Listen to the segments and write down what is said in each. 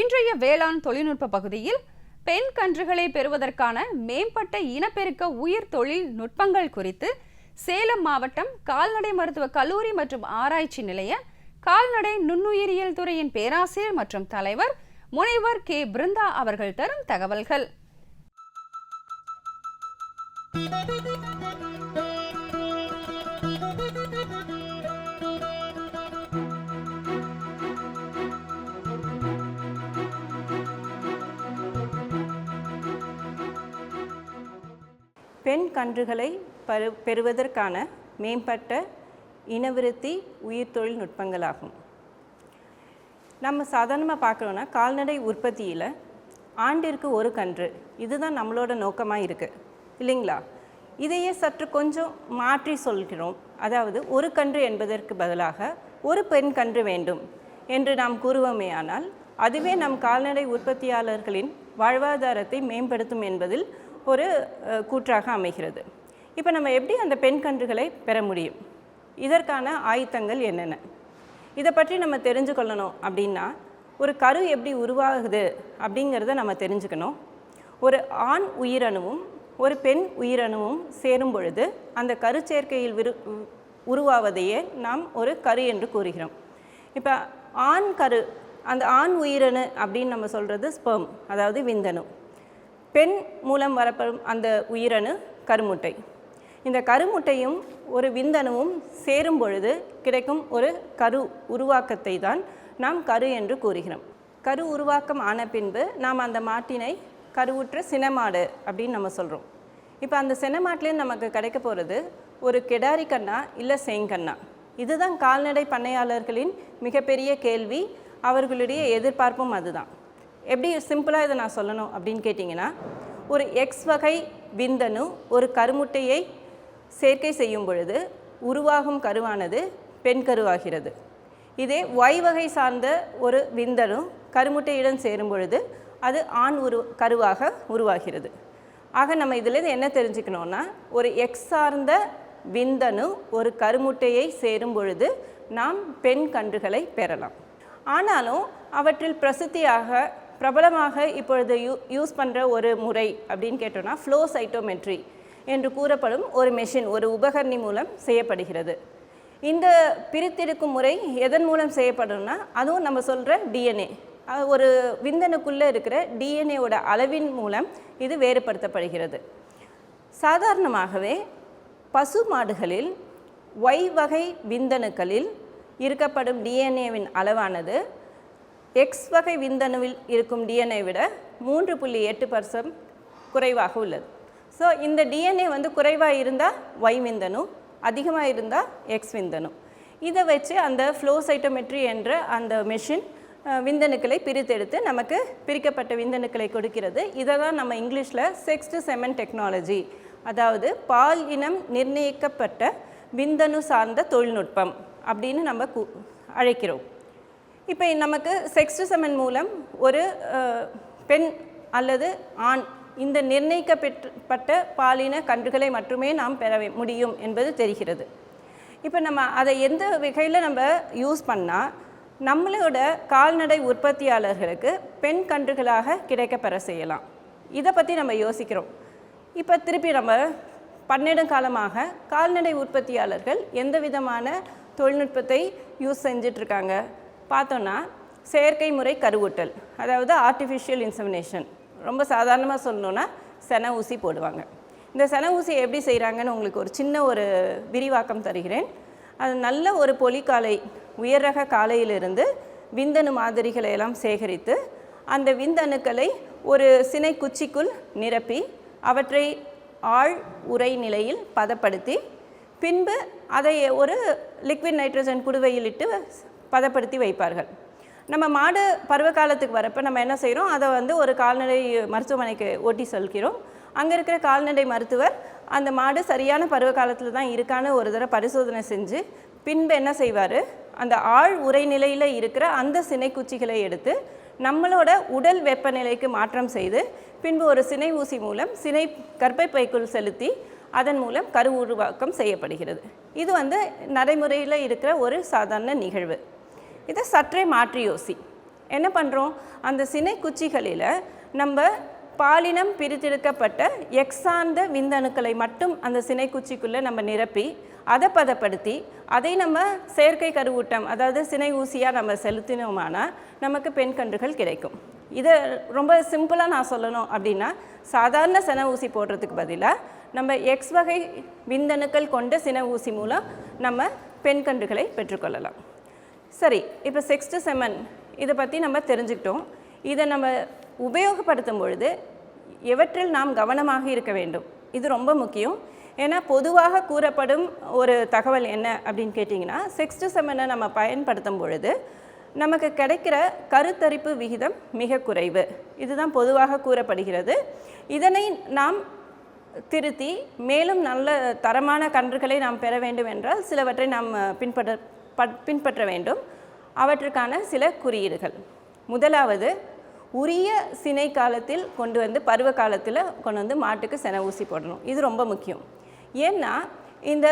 இன்றைய வேளாண் தொழில்நுட்ப பகுதியில் பெண் கன்றுகளை பெறுவதற்கான மேம்பட்ட இனப்பெருக்க உயிர் தொழில் நுட்பங்கள் குறித்து சேலம் மாவட்டம் கால்நடை மருத்துவ கல்லூரி மற்றும் ஆராய்ச்சி நிலைய கால்நடை நுண்ணுயிரியல் துறையின் பேராசிரியர் மற்றும் தலைவர் முனைவர் கே பிருந்தா அவர்கள் தரும் தகவல்கள். பெண் கன்றுகளை பெறுவதற்கான மேம்பட்ட இனவிருத்தி உயிர் தொழில் நுட்பங்களாகும். நம்ம சாதாரணமாக பார்க்குறோன்னா கால்நடை உற்பத்தியில் ஆண்டிற்கு ஒரு கன்று, இதுதான் நம்மளோட நோக்கமாக இருக்குது இல்லைங்களா? இதையே சற்று கொஞ்சம் மாற்றி சொல்கிறோம். அதாவது ஒரு கன்று என்பதற்கு பதிலாக ஒரு பெண் கன்று வேண்டும் என்று நாம் கூறுவோமேயானால் அதுவே நம் கால்நடை உற்பத்தியாளர்களின் வாழ்வாதாரத்தை மேம்படுத்தும் என்பதில் ஒரு கூற்றாக அமைகிறது. இப்போ நம்ம எப்படி அந்த பெண் கன்றுகளை பெற முடியும்? இதற்கான ஆயத்தங்கள் என்னென்ன? இதை பற்றி நம்ம தெரிஞ்சு கொள்ளணும் அப்படின்னா ஒரு கரு எப்படி உருவாகுது அப்படிங்கிறத நம்ம தெரிஞ்சுக்கணும். ஒரு ஆண் உயிரணுவும் ஒரு பெண் உயிரணுவும் சேரும் பொழுது அந்த கரு சேர்க்கையில் உருவாவதையே நாம் ஒரு கரு என்று கூறுகிறோம். இப்போ ஆண் கரு, அந்த ஆண் உயிரணு அப்படின்னு நம்ம சொல்கிறது ஸ்பெர்ம், அதாவது விந்தணு. பெண் மூலம் வரப்படும் அந்த உயிரணு கருமுட்டை. இந்த கருமுட்டையும் ஒரு விந்தணுவும் சேரும் பொழுது கிடைக்கும் ஒரு கரு உருவாக்கத்தை தான் நாம் கரு என்று கூறுகிறோம். கரு உருவாக்கம் ஆன பின்பு நாம் அந்த மாட்டினை கருவுற்ற சினமாடு அப்படின்னு நம்ம சொல்கிறோம். இப்போ அந்த சினமாட்டிலேயும் நமக்கு கிடைக்க போகிறது ஒரு கெடாரி கண்ணா இல்லை செங்கண்ணா? இதுதான் கால்நடை பண்ணையாளர்களின் மிகப்பெரிய கேள்வி, அவர்களுடைய எதிர்பார்ப்பும் அதுதான். எப்படி சிம்பிளாக இதை நான் சொல்லணும் அப்படின்னு கேட்டிங்கன்னா, ஒரு எக்ஸ் வகை விந்தணு ஒரு கருமுட்டையை சேர்க்கை செய்யும் பொழுது உருவாகும் கருவானது பெண் கருவாகிறது. இதே ஒய் வகை சார்ந்த ஒரு விந்தணு கருமுட்டையுடன் சேரும் பொழுது அது ஆண் கருவாக உருவாகிறது. ஆக நம்ம இதில் என்ன தெரிஞ்சுக்கணுன்னா, ஒரு எக்ஸ் சார்ந்த விந்தணு ஒரு கருமுட்டையை சேரும் பொழுது நாம் பெண் கன்றுகளை பெறலாம். ஆனாலும் அவற்றில் பிரபலமாக இப்பொழுது யூஸ் பண்ணுற ஒரு முறை அப்படின்னு கேட்டோன்னா ஃப்ளோ சைட்டோமெட்ரி என்று கூறப்படும் ஒரு மெஷின், ஒரு உபகரணி மூலம் செய்யப்படுகிறது. இந்த பிரித்தெடுக்கும் முறை எதன் மூலம் செய்யப்படும்னா, அதுவும் நம்ம சொல்கிற டிஎன்ஏ, ஒரு விந்தணுக்குள்ளே இருக்கிற டிஎன்ஏவோட அளவின் மூலம் இது வேறுபடுத்தப்படுகிறது. சாதாரணமாகவே பசு மாடுகளில் ஒய் வகை விந்தணுக்களில் இருக்கப்படும் டிஎன்ஏவின் அளவானது எக்ஸ் வகை விந்தணுவில் இருக்கும் டிஎன்ஏ விட 3.8% குறைவாக உள்ளது. ஸோ இந்த டிஎன்ஏ குறைவாக இருந்தால் ஒய் விந்தணு, அதிகமாக இருந்தால் எக்ஸ் விந்தணு. இதை வச்சு அந்த ஃப்ளோ சைட்டோமெட்ரி என்ற அந்த மெஷின் விந்தணுக்களை பிரித்தெடுத்து நமக்கு பிரிக்கப்பட்ட விந்தணுக்களை கொடுக்கிறது. இதை தான் நம்ம இங்கிலீஷில் செக்ஸ்டு செமன் டெக்னாலஜி, அதாவது பால் இனம் நிர்ணயிக்கப்பட்ட விந்தணு சார்ந்த தொழில்நுட்பம் அப்படின்னு நம்ம அழைக்கிறோம். இப்போ நமக்கு செக்ஸ்டு செமன் மூலம் ஒரு பெண் அல்லது ஆண் இந்த நிர்ணயிக்கப்பட்ட பாலின கன்றுகளை மட்டுமே நாம் பெற முடியும் என்பது தெரிகிறது. இப்போ நம்ம அதை எந்த வகையில் நம்ம யூஸ் பண்ணால் நம்மளோட கால்நடை உற்பத்தியாளர்களுக்கு பெண் கன்றுகளாக கிடைக்கப்பெற செய்யலாம், இதை பற்றி நம்ம யோசிக்கிறோம். இப்போ திருப்பி நம்ம பன்னெடுங்காலமாக கால்நடை உற்பத்தியாளர்கள் எந்த விதமான தொழில்நுட்பத்தை யூஸ் செஞ்சிட்ருக்காங்க பார்த்தோன்னா, செயற்கை முறை கருவூட்டல், அதாவது ஆர்டிஃபிஷியல் இன்செமினேஷன். ரொம்ப சாதாரணமாக சொல்லணுன்னா சென ஊசி போடுவாங்க. இந்த சென ஊசி எப்படி செய்கிறாங்கன்னு உங்களுக்கு ஒரு சின்ன ஒரு விரிவாக்கம் தருகிறேன். அது நல்ல ஒரு பொலிக்காலை, உயர் ரக காலையிலிருந்து விந்தணு மாதிரிகளை எல்லாம் சேகரித்து அந்த விந்தணுக்களை ஒரு சினை குச்சிக்குள் நிரப்பி அவற்றை ஆழ் உரை நிலையில் பதப்படுத்தி பின்பு அதை ஒரு லிக்விட் நைட்ரஜன் குடுவையில் இட்டு பதப்படுத்தி வைப்பார்கள். நம்ம மாடு பருவ காலத்துக்கு வரப்போ நம்ம என்ன செய்கிறோம், அதை ஒரு கால்நடை மருத்துவமனைக்கு ஓட்டி செல்கிறோம். அங்கே இருக்கிற கால்நடை மருத்துவர் அந்த மாடு சரியான பருவ காலத்தில் தான் இருக்கான்னு ஒரு தடவை பரிசோதனை செஞ்சு பின்பு என்ன செய்வார், அந்த ஆழ் உரை நிலையில் இருக்கிற அந்த சினைக்குச்சிகளை எடுத்து நம்மளோட உடல் வெப்பநிலைக்கு மாற்றம் செய்து பின்பு ஒரு சினை ஊசி மூலம் சினை கர்ப்பப்பைக்குள் செலுத்தி அதன் மூலம் கரு உருவாக்கம் செய்யப்படுகிறது. இது நடைமுறையில் இருக்கிற ஒரு சாதாரண நிகழ்வு. இதை சற்றே மாற்றி யோசி. என்ன பண்ணுறோம், அந்த சினை குச்சிகளில் நம்ம பாலினம் பிரித்தெடுக்கப்பட்ட எக்ஸ் சார்ந்த விந்தணுக்களை மட்டும் அந்த சினை குச்சிக்குள்ளே நம்ம நிரப்பி அதை பதப்படுத்தி அதை நம்ம செயற்கை கருவூட்டம் அதாவது சினை ஊசியாக நம்ம செலுத்தினோமானா நமக்கு பெண் கன்றுகள் கிடைக்கும். இதை ரொம்ப சிம்பிளாக நான் சொல்லணும் அப்படின்னா, சாதாரண சினை ஊசி போடுறதுக்கு பதிலாக நம்ம எக்ஸ் வகை விந்தணுக்கள் கொண்ட சினை ஊசி மூலம் நம்ம பெண் கன்றுகளை பெற்றுக்கொள்ளலாம். சரி, இப்போ செக்ஸ்டு செமன் இதை பற்றி நம்ம தெரிஞ்சுக்கிட்டோம். இதை நம்ம உபயோகப்படுத்தும் பொழுது எவற்றில் நாம் கவனமாக இருக்க வேண்டும், இது ரொம்ப முக்கியம். ஏன்னா பொதுவாக கூறப்படும் ஒரு தகவல் என்ன அப்படின்னு கேட்டிங்கன்னா, செக்ஸ்டு செமனை நம்ம பயன்படுத்தும் பொழுது நமக்கு கிடைக்கிற கருத்தரிப்பு விகிதம் மிக குறைவு, இதுதான் பொதுவாக கூறப்படுகிறது. இதனை நாம் திருத்தி மேலும் நல்ல தரமான கன்றுகளை நாம் பெற வேண்டும் என்றால் சிலவற்றை நாம் பின்பற்ற வேண்டும். அவற்றுக்கான சில குறியீடுகள். முதலாவது, உரிய சினை காலத்தில் கொண்டு வந்து பருவ காலத்தில் கொண்டு வந்து மாட்டுக்கு செனை ஊசி போடணும். இது ரொம்ப முக்கியம். ஏன்னா இந்த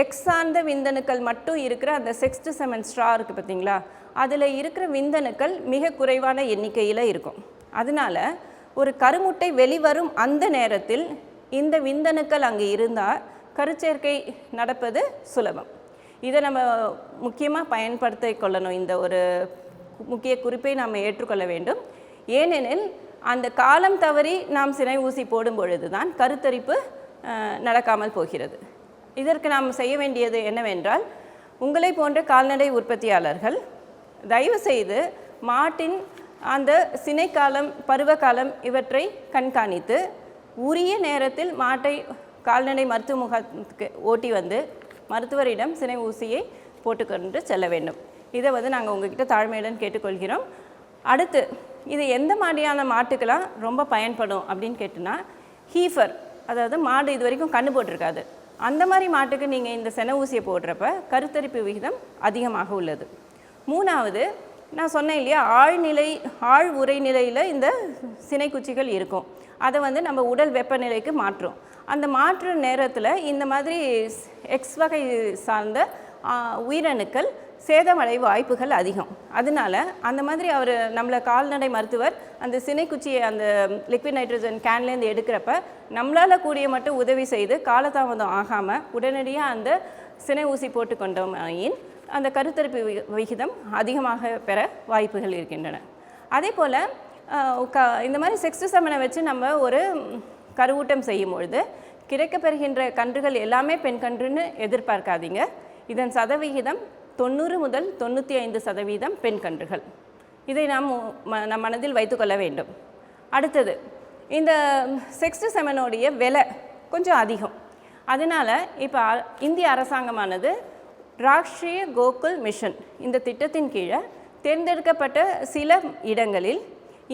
எக்ஸ் சார்ந்த விந்தணுக்கள் மட்டும் இருக்கிற அந்த செக்ஸ்டு செமன் ஸ்ட்ரா இருக்குது பார்த்தீங்களா, அதில் இருக்கிற விந்தணுக்கள் மிக குறைவான எண்ணிக்கையில் இருக்கும். அதனால் ஒரு கருமுட்டை வெளிவரும் அந்த நேரத்தில் இந்த விந்தணுக்கள் அங்கே இருந்தால் கருச்சேர்க்கை நடப்பது சுலபம். இதை நம்ம முக்கியமாக பயன்படுத்தி கொள்ளணும். இந்த ஒரு முக்கிய குறிப்பை நாம் ஏற்றுக்கொள்ள வேண்டும். ஏனெனில் அந்த காலம் தவறி நாம் சினை ஊசி போடும் பொழுது தான் கருத்தரிப்பு நடக்காமல் போகிறது. இதற்கு நாம் செய்ய வேண்டியது என்னவென்றால், உங்களை போன்ற கால்நடை உற்பத்தியாளர்கள் தயவு செய்து மாட்டின் அந்த சினைக்காலம் பருவகாலம் இவற்றை கண்காணித்து உரிய நேரத்தில் மாட்டை கால்நடை மருத்துவ முகாமுக்கு ஓட்டி வந்து மருத்துவரிடம் சினை ஊசியை போட்டுக்கொண்டு செல்ல வேண்டும். இதை நாங்கள் உங்ககிட்ட தாழ்மையுடன் கேட்டுக்கொள்கிறோம். அடுத்து, இது எந்த மாதிரியான மாட்டுக்கெல்லாம் ரொம்ப பயன்படும் அப்படின்னு கேட்டினா, ஹீஃபர், அதாவது மாடு இது வரைக்கும் கண்ணு போட்டிருக்காது, அந்த மாதிரி மாட்டுக்கு நீங்கள் இந்த செனை ஊசியை போடுறப்ப கருத்தரிப்பு விகிதம் அதிகமாக உள்ளது. மூணாவது, நான் சொன்னேன் இல்லையா, ஆழ் உரை நிலையில் இந்த சினைக்குச்சிகள் இருக்கும். அதை நம்ம உடல் வெப்பநிலைக்கு மாற்றும். அந்த மாற்று நேரத்தில் இந்த மாதிரி எக்ஸ் வகை சார்ந்த உயிரணுக்கள் சேதமடை வாய்ப்புகள் அதிகம். அதனால அந்த மாதிரி நம்மளை கால்நடை மருத்துவர் அந்த சினைக்குச்சியை அந்த லிக்விட் நைட்ரஜன் கேன்லேருந்து எடுக்கிறப்ப நம்மளால் கூடிய மட்டும் உதவி செய்து காலதாமதம் ஆகாமல் உடனடியாக அந்த சினை ஊசி போட்டுக்கொண்டோமாயின் அந்த கருத்தரிப்பு விகிதம் அதிகமாக பெற வாய்ப்புகள் இருக்கின்றன. அதே போல் இந்த மாதிரி செக்ஸ்டு செமனை வச்சு நம்ம ஒரு கருவூட்டம் செய்யும் பொழுது கிடைக்கப்பெறுகின்ற கன்றுகள் எல்லாமே பெண் கன்றுன்னு எதிர்பார்க்காதீங்க. இதன் சதவிகிதம் 90 முதல் 95% பெண் கன்றுகள். இதை நம் மனதில் வைத்துக்கொள்ள வேண்டும். அடுத்தது, இந்த செக்ஸ்டு செமனுடைய விலை கொஞ்சம் அதிகம். அதனால் இப்போ இந்திய அரசாங்கமானது ராஷ்ட்ரிய கோகுல் மிஷன் இந்த திட்டத்தின் கீழே தேர்ந்தெடுக்கப்பட்ட சில இடங்களில்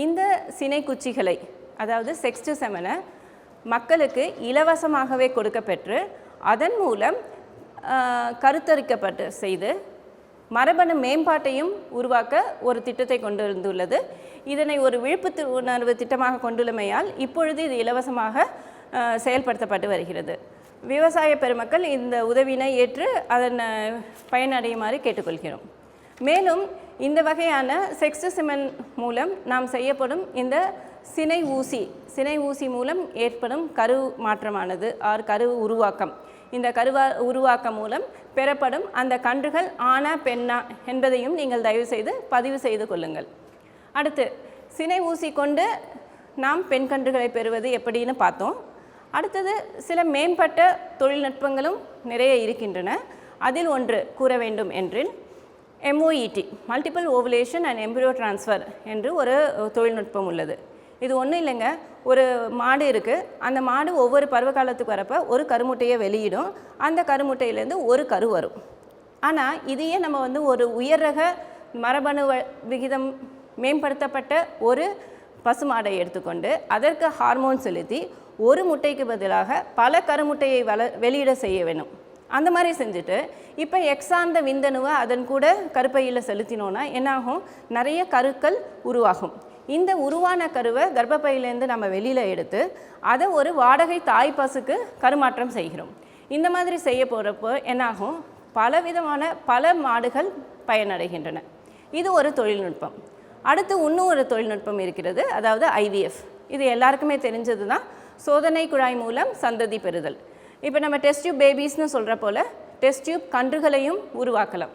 இந்த சினைக்குச்சிகளை, அதாவது செக்ஸ்டு செமனை மக்களுக்கு இலவசமாகவே கொடுக்கப்பெற்று அதன் மூலம் கருத்தரிக்கப்பட்டு செய்து மரபணு மேம்பாட்டையும் உருவாக்க ஒரு திட்டத்தை கொண்டு வந்துள்ளது. இதனை ஒரு விழிப்புணர்வு திட்டமாக கொண்டுள்ளமையால் இப்பொழுது இது இலவசமாக செயல்படுத்தப்பட்டு வருகிறது. விவசாய பெருமக்கள் இந்த உதவியினை ஏற்று அதன் பயனடையுமாறு கேட்டுக்கொள்கிறோம். மேலும் இந்த வகையான செக்ஸ்டு செமன் மூலம் நாம் செய்யப்படும் இந்த சினை ஊசி மூலம் ஏற்படும் கரு மாற்றமானது கரு உருவாக்கம், இந்த உருவாக்கம் மூலம் பெறப்படும் அந்த கன்றுகள் ஆணா பெண்ணா என்பதையும் நீங்கள் தயவு செய்து பதிவு செய்து கொள்ளுங்கள். அடுத்து, சினை ஊசி கொண்டு நாம் பெண் கன்றுகளை பெறுவது எப்படின்னு பார்த்தோம். அடுத்தது, சில மேம்பட்ட தொழில்நுட்பங்களும் நிறைய இருக்கின்றன. அதில் ஒன்று கூற வேண்டும் என்றில் MOET, multiple ovulation and embryo transfer என்று ஒரு தொழில்நுட்பம் உள்ளது. இது ஒன்றும் இல்லைங்க, ஒரு மாடு இருக்குது. அந்த மாடு ஒவ்வொரு பருவகாலத்துக்கு வரப்போ ஒரு கருமுட்டையை வெளியிடும். அந்த கருமுட்டையிலேருந்து ஒரு கரு வரும். ஆனால் இதையே நம்ம ஒரு உயர் ரக மரபணு விகிதம் மேம்படுத்தப்பட்ட ஒரு பசுமாடை எடுத்துக்கொண்டு அதற்கு ஹார்மோன் செலுத்தி ஒரு முட்டைக்கு பதிலாக பல கருமுட்டையை வெளியிட செய்ய வேணும். அந்த மாதிரி செஞ்சுட்டு இப்போ எக்ஸாந்த விந்தணுவை அதன் கூட கருப்பையில் செலுத்தினோன்னா என்னாகும், நிறைய கருக்கள் உருவாகும். இந்த உருவான கருவை கர்ப்பப்பையிலேருந்து நம்ம வெளியில் எடுத்து அதை ஒரு வாடகை தாய் பசுக்கு கருமாற்றம் செய்கிறோம். இந்த மாதிரி செய்ய போகிறப்போ என்னாகும், பல மாடுகள் பயனடைகின்றன. இது ஒரு தொழில்நுட்பம். அடுத்து இன்னும் ஒரு தொழில்நுட்பம் இருக்கிறது, அதாவது IVF. இது எல்லாருக்குமே தெரிஞ்சது தான், சோதனை குழாய் மூலம் சந்ததி பெறுதல். இப்போ நம்ம டெஸ்ட் டியூப் பேபிஸ்னு சொல்கிற போல் டெஸ்ட் டியூப் கன்றுகளையும் உருவாக்கலாம்.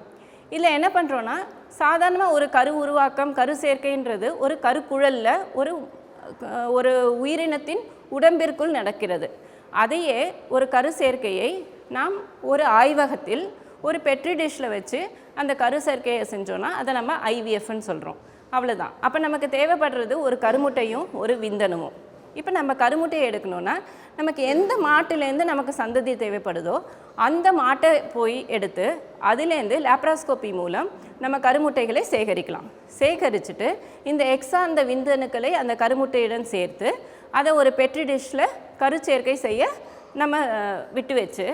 இதில் என்ன பண்ணுறோன்னா, சாதாரணமாக ஒரு கரு உருவாக்கம், கரு சேர்க்கைன்றது ஒரு கருக்குழலில் ஒரு உயிரினத்தின் உடம்பிற்குள் நடக்கிறது. அதையே ஒரு கரு சேர்க்கையை நாம் ஒரு ஆய்வகத்தில் ஒரு பெட்ரி டிஷ்ஷில் வச்சு அந்த கரு சேர்க்கையை செஞ்சோன்னா அதை நம்ம IVFன்னு சொல்கிறோம். அவ்வளோதான். அப்போ நமக்கு தேவைப்படுறது ஒரு கருமுட்டையும் ஒரு விந்தணுவும். இப்போ நம்ம கருமுட்டையை எடுக்கணுன்னா நமக்கு எந்த மாட்டிலேருந்து நமக்கு சந்ததி தேவைப்படுதோ அந்த மாட்டை போய் எடுத்து அதுலேருந்து லேப்ராஸ்கோப்பி மூலம் நம்ம கருமுட்டைகளை சேகரிக்கலாம். சேகரிச்சுட்டு இந்த அந்த விந்தணுக்களை அந்த கருமுட்டையுடன் சேர்த்து அதை ஒரு பெட்ரி டிஷ்ஷில் கருச்சேர்க்கை செய்ய நம்ம விட்டு வச்சு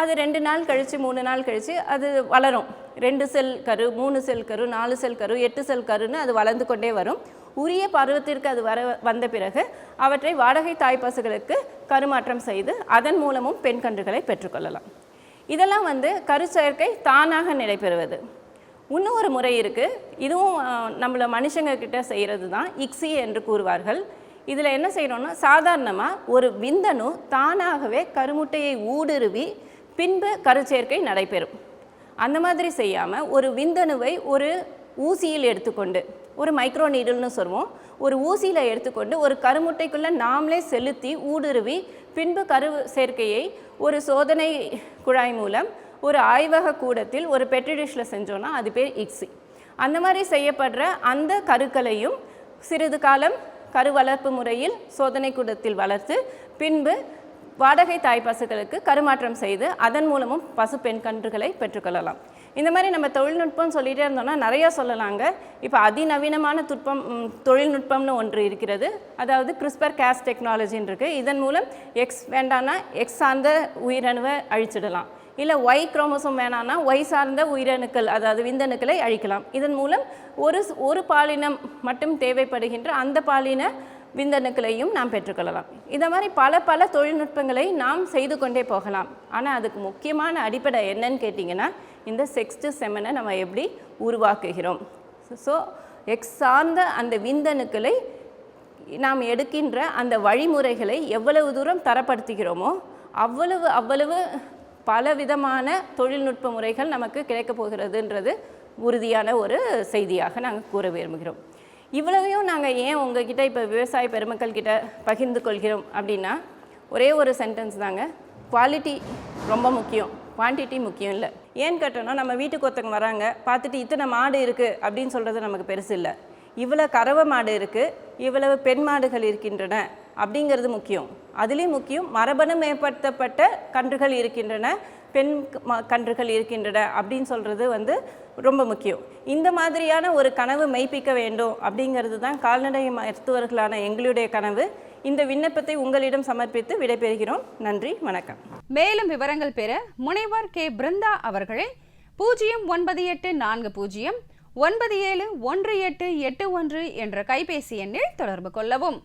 அது 2 நாள் கழித்து 3 நாள் கழித்து அது வளரும். 2 செல் கரு, 3 செல் கரு, 4 செல் கரு, 8 செல் கருன்னு அது வளர்ந்து கொண்டே வரும். உரிய பருவத்திற்கு அது வந்த பிறகு அவற்றை வாடகை தாய்ப்பசுகளுக்கு கருமாற்றம் செய்து அதன் மூலமும் பெண் கன்றுகளை பெற்றுக்கொள்ளலாம். இதெல்லாம் கருச்சேர்க்கை தானாக நடைபெறுவது. இன்னும் ஒரு முறை இருக்குது, இதுவும் நம்மள மனுஷங்க கிட்ட செய்கிறது தான், ICSI என்று கூறுவார்கள். இதில் என்ன செய்யணும்னா, சாதாரணமாக ஒரு விந்தணு தானாகவே கருமுட்டையை ஊடுருவி பின்பு கருச்சேர்க்கை நடைபெறும். அந்த மாதிரி செய்யாமல் ஒரு விந்தணுவை ஒரு ஊசியில் எடுத்துக்கொண்டு, ஒரு மைக்ரோ நீடில்னு சொல்லுவோம், ஒரு ஊசியில் எடுத்துக்கொண்டு ஒரு கருமுட்டைக்குள்ளே நாமளே செலுத்தி ஊடுருவி பின்பு கரு சேர்க்கையை ஒரு சோதனை குழாய் மூலம் ஒரு ஆய்வக கூடத்தில் ஒரு பெட்ரி டிஷ்ஷில் செஞ்சோன்னா அது பேர் ICSI. அந்த மாதிரி செய்யப்படுற அந்த கருக்களையும் சிறிது காலம் கரு வளர்ப்பு முறையில் சோதனை கூடத்தில் வளர்த்து பின்பு வாடகை தாய்ப்பசுகளுக்கு கருமாற்றம் செய்து அதன் மூலமும் பசு பெண் கன்றுகளை பெற்றுக்கொள்ளலாம். இந்த மாதிரி நம்ம தொழில்நுட்பம் சொல்லிகிட்டே இருந்தோம்னா நிறையா சொல்லலாங்க. இப்போ அதிநவீனமான தொழில்நுட்பம்னு ஒன்று இருக்கிறது, அதாவது CRISPR-Cas டெக்னாலஜின்னு இருக்குது. இதன் மூலம் X வேண்டான்னா X சார்ந்த உயிரணுவை அழிச்சிடலாம், இல்லை Y குரோமோசோம் வேணான்னா Y சார்ந்த உயிரணுக்கள், அதாவது விந்தணுக்களை அழிக்கலாம். இதன் மூலம் ஒரு பாலினம் மட்டும் தேவைப்படுகின்ற அந்த பாலின விந்தணுக்களையும் நாம் பெற்றுக்கொள்ளலாம். இந்த மாதிரி பல தொழில்நுட்பங்களை நாம் செய்து கொண்டே போகலாம். ஆனால் அதுக்கு முக்கியமான அடிப்படை என்னன்னு கேட்டிங்கன்னா, இந்த செக்ஸ்டு செமனை நம்ம எப்படி உருவாக்குகிறோம். ஸோ X சார்ந்த அந்த விந்தணுக்களை நாம் எடுக்கின்ற அந்த வழிமுறைகளை எவ்வளவு தூரம் தரப்படுத்துகிறோமோ அவ்வளவு பலவிதமான தொழில்நுட்ப முறைகள் நமக்கு கிடைக்கப் போகிறதுன்றது உறுதியான ஒரு செய்தியாக நாங்கள் கூற விரும்புகிறோம். இவ்வளவையும் நாங்கள் ஏன் உங்ககிட்ட இப்போ விவசாய பெருமக்கள் கிட்ட பகிர்ந்து கொள்கிறோம் அப்படின்னா, ஒரே ஒரு சென்டென்ஸ் தாங்க, குவாலிட்டி ரொம்ப முக்கியம், குவான்டிட்டி முக்கியம் இல்லை. ஏன்னு கேட்டோன்னா, நம்ம வீட்டுக்கு ஒருத்தவங்க வராங்க, பார்த்துட்டு இத்தனை மாடு இருக்குது அப்படின்னு சொல்கிறது நமக்கு பெருசு இல்லை. இவ்வளோ கறவை மாடு இருக்குது, இவ்வளவு பெண் மாடுகள் இருக்கின்றன அப்படிங்கிறது முக்கியம். அதுலேயும் முக்கியம் மரபணு மேம்படுத்தப்பட்ட கன்றுகள் இருக்கின்றன, பெண் கன்றுகள் இருக்கின்றன அப்படின்னு சொல்கிறது ரொம்ப முக்கியம். இந்த மாதிரியான ஒரு கனவு மெய்ப்பிக்க வேண்டும் அப்படிங்கிறது தான் கால்நடை மருத்துவர்களான எங்களுடைய கனவு. இந்த விண்ணப்பத்தை உங்களிடம் சமர்ப்பித்து விடைபெறுகிறோம். நன்றி, வணக்கம். மேலும் விவரங்கள் பெற முனைவர் K. பிருந்தா அவர்களை 0984097181 என்ற கைபேசி எண்ணில் தொடர்பு கொள்ளவும்.